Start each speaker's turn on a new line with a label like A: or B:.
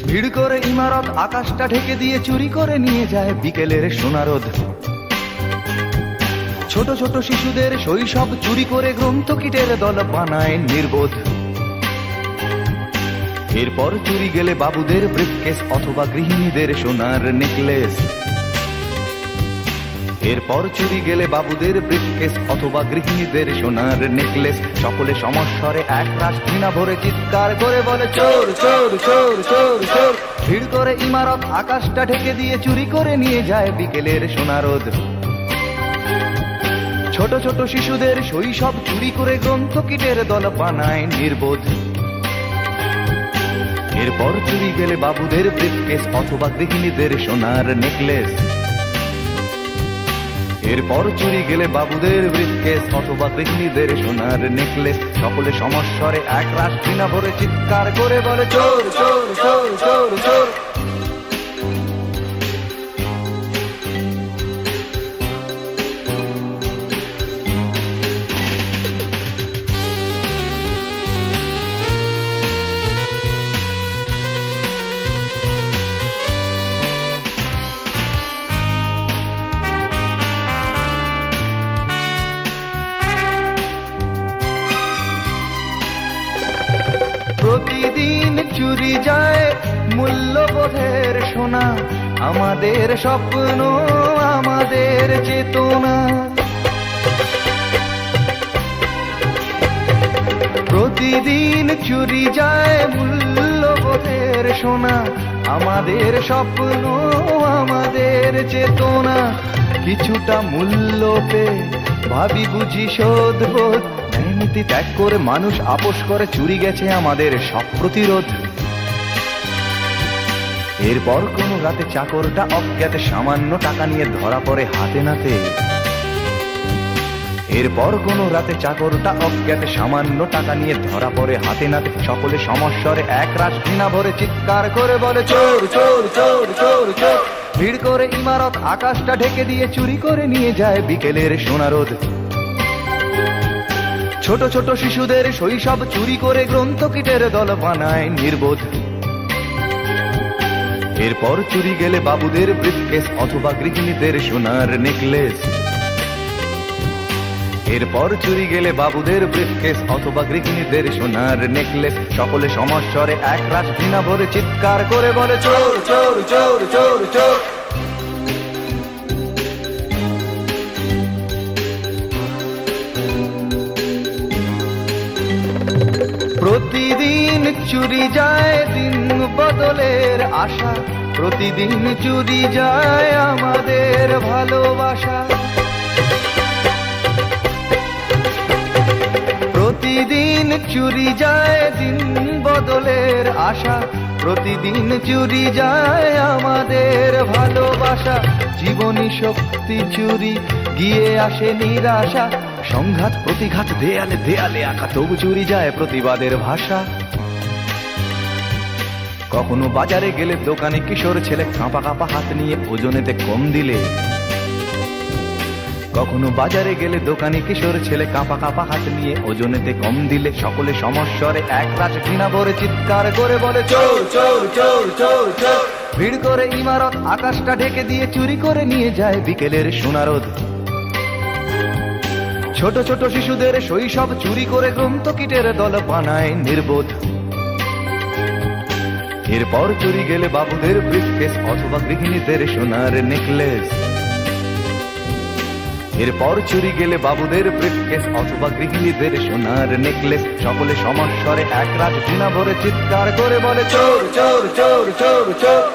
A: ভিড় করে ইমারত আকাশটা ঢেকে দিয়ে চুরি করে নিয়ে যায় বিকেলের সোনারোদ। ছোট ছোট শিশুদের শৈশব চুরি করে গ্রন্থকিটের দল বানায় নির্বোধ। এরপর চুরি গেলে বাবুদের ব্রিফকেস অথবা গৃহিণীদের সোনার নেকলেস। এরপর চুরি গেলে বাবুদের ব্রিফকেস অথবা গৃহিণীদের সোনার নেকলেস। সকলে সমস্বরে এক রাশ ঘৃণা ভরে চিৎকার করে বলে চোর চোর চোর চোর চোর। ভিড় করে ইমারত আকাশটা ঢেকে দিয়ে চুরি করে নিয়ে যায় বিকেলের সোনারোদ। ছোট ছোট শিশুদের শৈশব চুরি করে গ্রন্থকিটের দল বানায় নির্বোধ। এরপর চুরি গেলে বাবুদের ব্রিফকেস অথবা গৃহিণীদের সোনার নেকলেস। এরপর চুরি গেলে বাবুদের ব্রিফকেস অথবা গৃহিণীদের সোনার নেকলেস। সকলে সমস্বরে এক রাশ ঘৃণা ভরে চিৎকার করে বলে চোর চোর চোর চোর চোর। প্রতিদিন চুরি যায় মূল্যবোধের সোনা, আমাদের স্বপ্ন আমাদের চেতনা। প্রতিদিন চুরি যায় মূল্যবোধের সোনা, আমাদের স্বপ্ন আমাদের চেতনা। কিছুটা মূল্য পেয়ে ভাবি বুঝি শোধবোধ, নীতি ত্যাগ করে মানুষ আপোষ করে চুরি গেছে আমাদের সব প্রতিরোধ। এরপর কোন রাতে চাকরটা অজ্ঞাতে সামান্য টাকা নিয়ে ধরা পড়ে হাতে নাতে। এরপর কোন রাতে চাকরটা অজ্ঞাতে সামান্য টাকা নিয়ে ধরা পড়ে হাতে নাতে। সকলে সমস্বরে এক রাশ ঘৃণা ভরে চিৎকার করে বলে চোর চোর চোর চোর চোর। ভিড় করে ইমারত আকাশটা ঢেকে দিয়ে চুরি করে নিয়ে যায় বিকেলের সোনারোদ। ছোট ছোট শিশুদের শৈশব চুরি করে গ্রন্থকিটের দল বানায় নির্বোধ। এরপর চুরি গেলে বাবুদের ব্রিফকেস অথবা গৃহিণীদের সোনার নেকলেস। এরপর চুরি গেলে বাবুদের ব্রিফকেস অথবা গৃহিণীদের সোনার নেকলেস। সকলে সমস্বরে এক রাশ ঘৃণা ভরে চিৎকার করে বলে চোর চোর চোর চোর চোর। প্রতিদিন চুরি যায় দিন বদলের আশা, প্রতিদিন চুরি যায় আমাদের ভালোবাসা। প্রতিদিন চুরি যায় দিন বদলের আশা, প্রতিদিন চুরি যায় আমাদের ভালোবাসা। জীবনী শক্তি চুরি গিয়ে আসে নিরাশা, সংঘাত প্রতিঘাত দেয়ালে দেয়ালে আঁকা, তবু চুরি যায় প্রতিবাদের ভাষা। কখনো বাজারে গেলে দোকানে কিশোর ছেলে কাঁপা কাঁপা হাত নিয়ে ওজনেতে কম দিলে। কখনো বাজারে গেলে দোকানে কিশোর ছেলে কাঁপা কাঁপা হাত নিয়ে ওজনেতে কম দিলে। সকলে সমস্বরে এক রাশ ঘৃণা ভরে চিৎকার করে বলে চোর চোর চোর চোর চোর। ভিড় করে ইমারত আকাশটা ঢেকে দিয়ে চুরি করে নিয়ে যায় বিকেলের সোনারোদ। ছোট ছোট শিশুদের শৈশব চুরি করে গ্রন্থকিটের দল বানায় নির্বোধ। এরপর চুরি গেলে বাবুদের ব্রিফকেস অথবা গৃহিণীদের সোনার নেকলেস। এরপর চুরি গেলে বাবুদের ব্রিফকেস অথবা গৃহিণীদের সোনার নেকলেস। সকলে সমস্বরে এক রাশ ঘৃণা ভরে চিৎকার করে বলে চোর চোর চোর চোর চোর।